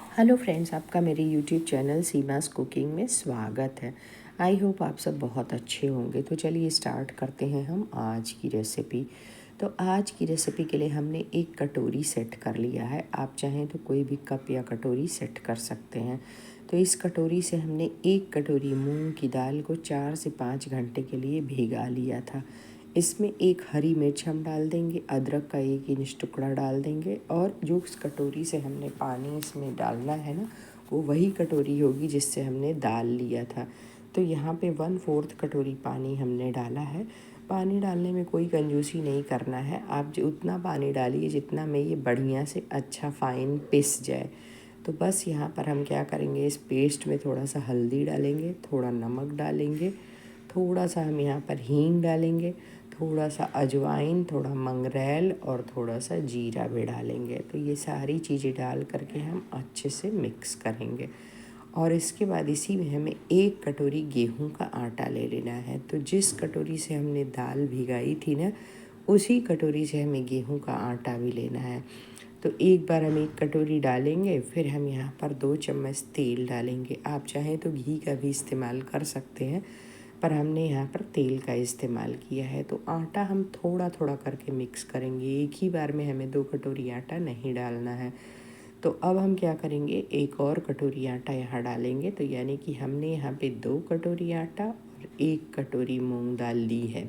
Hello friends, आपका मेरे YouTube channel Seema's cooking में स्वागत है। आई होप आप सब बहुत अच्छे होंगे। तो चलिए स्टार्ट करते हैं हम आज की रेसिपी। तो आज की रेसिपी के लिए हमने एक कटोरी सेट कर लिया है। आप चाहें तो कोई भी कप या कटोरी सेट कर सकते हैं। तो इस कटोरी से हमने एक कटोरी मूंग की दाल को 4 से 5 घंटे के लिए भिगा लिया था। इसमें एक हरी मिर्च हम डाल देंगे, अदरक का 1 इंच टुकड़ा डाल देंगे, और जो उस कटोरी से हमने पानी इसमें डालना है ना, वो वही कटोरी होगी जिससे हमने दाल लिया था। तो यहाँ पे 1/4 कटोरी पानी हमने डाला है। पानी डालने में कोई कंजूसी नहीं करना है। आप जो उतना पानी डालिए जितना में ये बढ़िया से अच्छा फ़ाइन पिस जाए। तो बस यहाँ पर हम क्या करेंगे, इस पेस्ट में थोड़ा सा हल्दी डालेंगे, थोड़ा नमक डालेंगे, थोड़ा सा हम यहाँ पर हींग डालेंगे, थोड़ा सा अजवाइन, थोड़ा मंगरेल और थोड़ा सा जीरा भी डालेंगे। तो ये सारी चीज़ें डाल करके हम अच्छे से मिक्स करेंगे। और इसके बाद इसी में हमें 1 कटोरी गेहूं का आटा ले लेना है। तो जिस कटोरी से हमने दाल भिगाई थी ना, उसी कटोरी से हमें गेहूं का आटा भी लेना है। तो एक बार हम 1 कटोरी डालेंगे, फिर हम यहाँ पर 2 चम्मच तेल डालेंगे। आप चाहें तो घी का भी इस्तेमाल कर सकते हैं, पर हमने यहाँ पर तेल का इस्तेमाल किया है। तो आटा हम थोड़ा थोड़ा करके मिक्स करेंगे, एक ही बार में हमें 2 कटोरी आटा नहीं डालना है। तो अब हम क्या करेंगे, एक और कटोरी आटा यहाँ डालेंगे। तो यानी कि हमने यहाँ पे 2 कटोरी आटा और 1 कटोरी मूंग दाल ली है।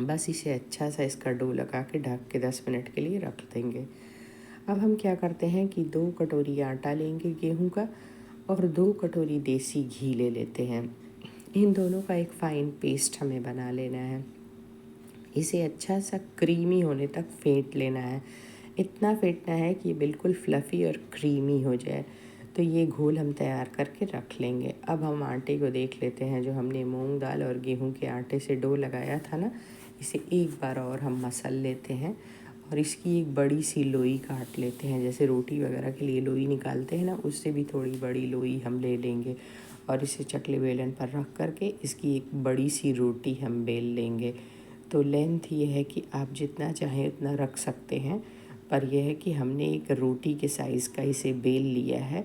बस इसे अच्छा सा इसका डो लगा के ढक के 10 मिनट के लिए रख देंगे। अब हम क्या करते हैं कि 2 कटोरी आटा लेंगे गेहूं का, और 2 कटोरी देसी घी ले लेते हैं। इन दोनों का एक फ़ाइन पेस्ट हमें बना लेना है। इसे अच्छा सा क्रीमी होने तक फेंट लेना है। इतना फेंटना है कि बिल्कुल फ्लफ़ी और क्रीमी हो जाए। तो ये घोल हम तैयार करके रख लेंगे। अब हम आटे को देख लेते हैं। जो हमने मूंग दाल और गेहूं के आटे से डो लगाया था ना, इसे एक बार और हम मसल लेते हैं, और इसकी एक बड़ी सी लोई काट लेते हैं। जैसे रोटी वगैरह के लिए लोई निकालते हैं ना, उससे भी थोड़ी बड़ी लोई हम ले लेंगे, और इसे चकले बेलन पर रख करके इसकी एक बड़ी सी रोटी हम बेल लेंगे। तो लेंथ ये है कि आप जितना चाहें उतना रख सकते हैं, पर यह है कि हमने एक रोटी के साइज़ का इसे बेल लिया है,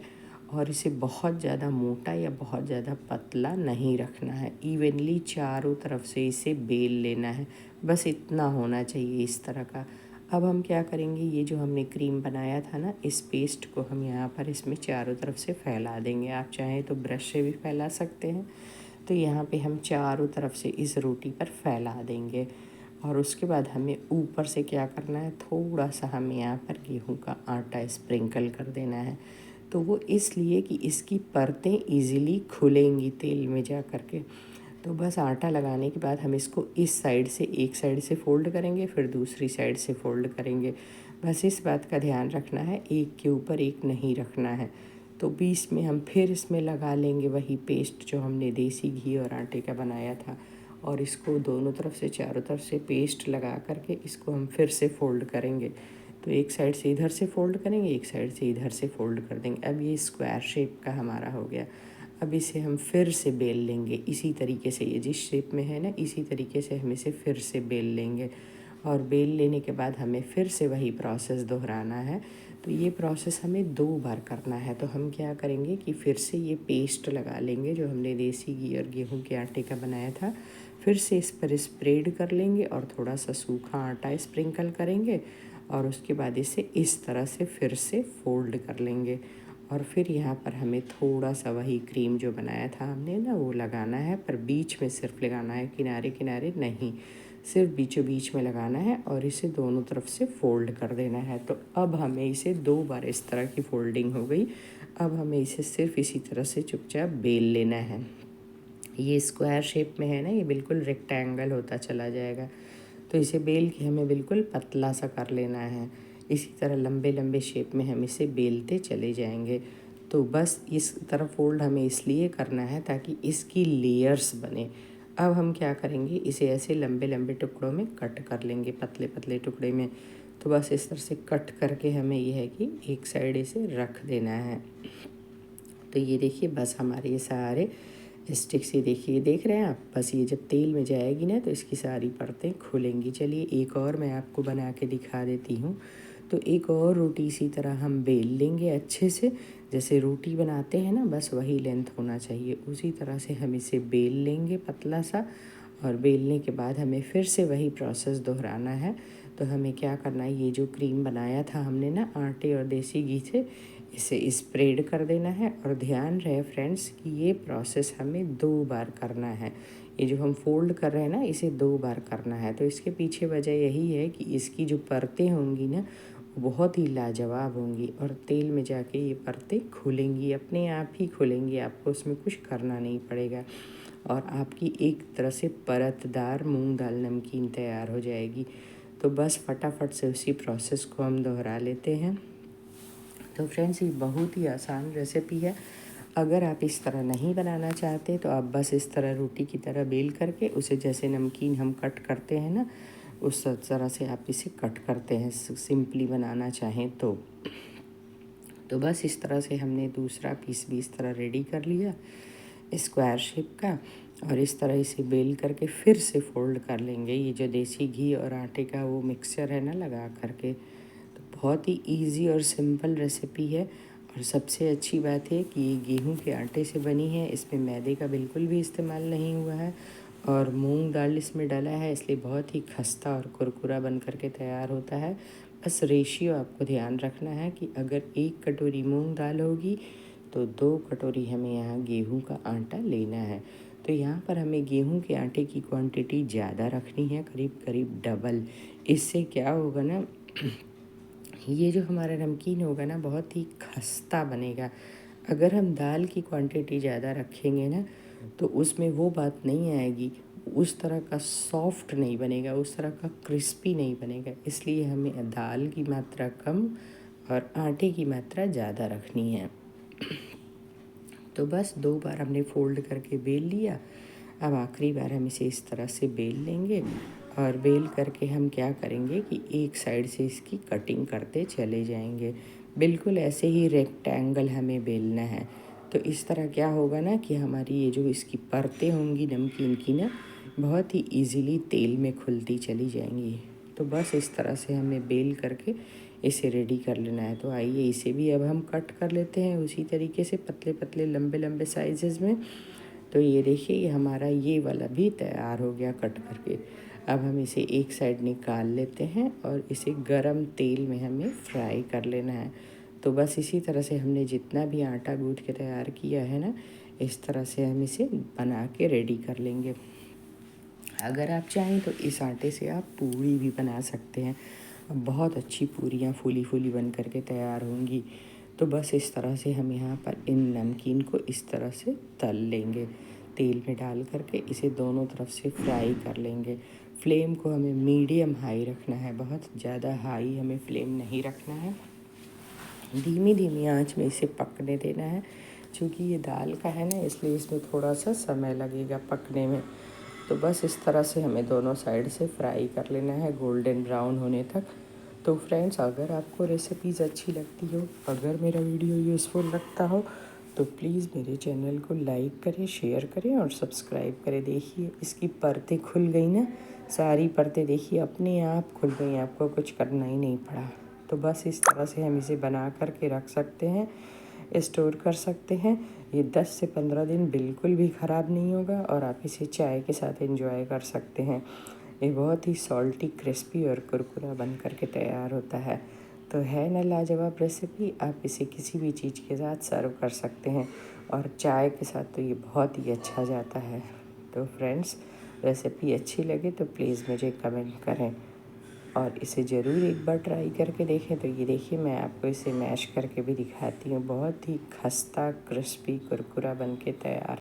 और इसे बहुत ज़्यादा मोटा या बहुत ज़्यादा पतला नहीं रखना है। इवनली चारों तरफ से इसे बेल लेना है। बस इतना होना चाहिए इस तरह का। अब हम क्या करेंगे, ये जो हमने क्रीम बनाया था ना, इस पेस्ट को हम यहाँ पर इसमें चारों तरफ से फैला देंगे। आप चाहें तो ब्रश से भी फैला सकते हैं। तो यहाँ पे हम चारों तरफ से इस रोटी पर फैला देंगे। और उसके बाद हमें ऊपर से क्या करना है, थोड़ा सा हमें यहाँ पर गेहूं का आटा स्प्रिंकल कर देना है। तो वो इसलिए कि इसकी परतें इजीली खुलेंगी तेल में जा कर के। तो बस आटा लगाने के बाद हम इसको इस साइड से, एक साइड से फ़ोल्ड करेंगे, फिर दूसरी साइड से फ़ोल्ड करेंगे। बस इस बात का ध्यान रखना है, एक के ऊपर एक नहीं रखना है। तो बीच में हम फिर इसमें लगा लेंगे वही पेस्ट जो हमने देसी घी और आटे का बनाया था, और इसको दोनों तरफ से, चारों तरफ से पेस्ट लगा करके इसको हम फिर से फ़ोल्ड करेंगे। तो एक साइड से इधर से फ़ोल्ड करेंगे, एक साइड से इधर से फ़ोल्ड कर देंगे। अब ये स्क्वायर शेप का हमारा हो गया। अब इसे हम फिर से बेल लेंगे इसी तरीके से। ये जिस शेप में है ना, इसी तरीके से हम इसे फिर से बेल लेंगे, और बेल लेने के बाद हमें फिर से वही प्रोसेस दोहराना है। तो ये प्रोसेस हमें 2 बार करना है। तो हम क्या करेंगे कि फिर से ये पेस्ट लगा लेंगे जो हमने देसी घी और गेहूं के आटे का बनाया था, फिर से इस पर स्प्रेड कर लेंगे, और थोड़ा सा सूखा आटा स्प्रिंकल करेंगे, और उसके बाद इसे इस तरह से फिर से फ़ोल्ड कर लेंगे। और फिर यहाँ पर हमें थोड़ा सा वही क्रीम जो बनाया था हमने ना, वो लगाना है, पर बीच में सिर्फ लगाना है, किनारे किनारे नहीं। सिर्फ बीचों बीच में लगाना है, और इसे दोनों तरफ से फ़ोल्ड कर देना है। तो अब हमें इसे 2 बार इस तरह की फ़ोल्डिंग हो गई। अब हमें इसे सिर्फ इसी तरह से चुपचाप बेल लेना है। ये स्क्वायर शेप में है ना, ये बिल्कुल रेक्टेंगल होता चला जाएगा। तो इसे बेल के हमें बिल्कुल पतला सा कर लेना है। इसी तरह लंबे लंबे शेप में हम इसे बेलते चले जाएंगे। तो बस इस तरह फोल्ड हमें इसलिए करना है ताकि इसकी लेयर्स बने। अब हम क्या करेंगे, इसे ऐसे लंबे लंबे टुकड़ों में कट कर लेंगे, पतले पतले टुकड़े में। तो बस इस तरह से कट करके हमें यह है कि एक साइड इसे रख देना है। तो ये देखिए, बस हमारे ये सारे स्टिक्स, ये देखिए, देख रहे हैं आप, बस ये जब तेल में जाएगी ना तो इसकी सारी परतें खुलेंगी। चलिए एक और मैं आपको बना के दिखा देती हूँ। तो एक और रोटी इसी तरह हम बेल लेंगे अच्छे से, जैसे रोटी बनाते हैं ना, बस वही लेंथ होना चाहिए। उसी तरह से हम इसे बेल लेंगे पतला सा, और बेलने के बाद हमें फिर से वही प्रोसेस दोहराना है। तो हमें क्या करना है, ये जो क्रीम बनाया था हमने ना आटे और देसी घी से, इसे स्प्रेड कर देना है। और ध्यान रहे फ्रेंड्स कि ये प्रोसेस हमें 2 बार करना है। ये जो हम फोल्ड कर रहे हैं ना, इसे 2 बार करना है। तो इसके पीछे वजह यही है कि इसकी जो परतें होंगी ना, वो बहुत ही लाजवाब होंगी और तेल में जाके ये परतें खुलेंगी, अपने आप ही खुलेंगी, आपको उसमें कुछ करना नहीं पड़ेगा। और आपकी एक तरह से परतदार मूंग दाल नमकीन तैयार हो जाएगी। तो बस फटाफट से उसी प्रोसेस को हम दोहरा लेते हैं। तो फ्रेंड्स, ये बहुत ही आसान रेसिपी है। अगर आप इस तरह नहीं बनाना चाहते तो आप बस इस तरह रोटी की तरह बेल करके उसे, जैसे नमकीन हम कट करते हैं ना, उस तरह से आप इसे कट करते हैं, सिंपली बनाना चाहें तो बस इस तरह से हमने दूसरा पीस भी इस तरह रेडी कर लिया स्क्वायर शेप का। और इस तरह इसे बेल करके फिर से फोल्ड कर लेंगे। ये जो देसी घी और आटे का वो मिक्सचर है ना लगा करके, तो बहुत ही इजी और सिंपल रेसिपी है। और सबसे अच्छी बात है कि ये गेहूं के आटे से बनी है, इसमें मैदे का बिल्कुल भी इस्तेमाल नहीं हुआ है और मूंग दाल इसमें डाला है, इसलिए बहुत ही खस्ता और कुरकुरा बन करके तैयार होता है। बस रेशियो आपको ध्यान रखना है कि अगर 1 कटोरी मूंग दाल होगी तो 2 कटोरी हमें यहाँ गेहूं का आटा लेना है। तो यहाँ पर हमें गेहूं के आटे की क्वांटिटी ज़्यादा रखनी है, करीब करीब डबल। इससे क्या होगा ना, ये जो हमारा नमकीन होगा ना, बहुत ही खस्ता बनेगा। अगर हम दाल की क्वांटिटी ज़्यादा रखेंगे ना, तो उसमें वो बात नहीं आएगी, उस तरह का सॉफ्ट नहीं बनेगा, उस तरह का क्रिस्पी नहीं बनेगा। इसलिए हमें दाल की मात्रा कम और आटे की मात्रा ज़्यादा रखनी है। तो बस 2 बार हमने फोल्ड करके बेल लिया। अब आखिरी बार हम इसे इस तरह से बेल लेंगे और बेल करके हम क्या करेंगे कि एक साइड से इसकी कटिंग करते चले जाएंगे। बिल्कुल ऐसे ही रेक्टेंगल हमें बेलना है। तो इस तरह क्या होगा ना कि हमारी ये जो इसकी परतें होंगी नमकीन की ना, बहुत ही इजीली तेल में खुलती चली जाएंगी। तो बस इस तरह से हमें बेल करके इसे रेडी कर लेना है। तो आइए इसे भी अब हम कट कर लेते हैं उसी तरीके से, पतले पतले लंबे लंबे साइजेस में। तो ये देखिए, ये हमारा ये वाला भी तैयार हो गया कट करके। अब हम इसे एक साइड निकाल लेते हैं और इसे गरम तेल में हमें फ्राई कर लेना है। तो बस इसी तरह से हमने जितना भी आटा गूँथ के तैयार किया है ना, इस तरह से हम इसे बना के रेडी कर लेंगे। अगर आप चाहें तो इस आटे से आप पूरी भी बना सकते हैं, बहुत अच्छी पूरियाँ फूली फूली बन करके तैयार होंगी। तो बस इस तरह से हम यहाँ पर इन नमकीन को इस तरह से तल लेंगे, तेल में डाल करके इसे दोनों तरफ से फ्राई कर लेंगे। फ्लेम को हमें मीडियम हाई रखना है, बहुत ज़्यादा हाई हमें फ्लेम नहीं रखना है। धीमी धीमी आंच में इसे पकने देना है। चूँकि ये दाल का है ना, इसलिए इसमें थोड़ा सा समय लगेगा पकने में। तो बस इस तरह से हमें दोनों साइड से फ्राई कर लेना है गोल्डन ब्राउन होने तक। तो फ्रेंड्स, अगर आपको रेसिपीज़ अच्छी लगती हो, अगर मेरा वीडियो यूज़फुल लगता हो, तो प्लीज़ मेरे चैनल को लाइक करें, शेयर करें और सब्सक्राइब करें। देखिए इसकी परतें खुल गई ना, सारी परतें देखिए अपने आप खुल गई, आपको कुछ करना ही नहीं पड़ा। तो बस इस तरह से हम इसे बना कर के रख सकते हैं, स्टोर कर सकते हैं। ये 10 से 15 दिन बिल्कुल भी ख़राब नहीं होगा और आप इसे चाय के साथ एंजॉय कर सकते हैं। ये बहुत ही सॉल्टी, क्रिस्पी और कुरकुरा बन करके तैयार होता है। तो है ना लाजवाब रेसिपी, आप इसे किसी भी चीज़ के साथ सर्व कर सकते हैं और चाय के साथ तो ये बहुत ही अच्छा जाता है। तो फ्रेंड्स, रेसिपी अच्छी लगे तो प्लीज़ मुझे कमेंट करें और इसे ज़रूर एक बार ट्राई करके देखें। तो ये देखिए, मैं आपको इसे मैश करके भी दिखाती हूँ, बहुत ही खस्ता क्रिस्पी कुरकुरा बन के तैयार।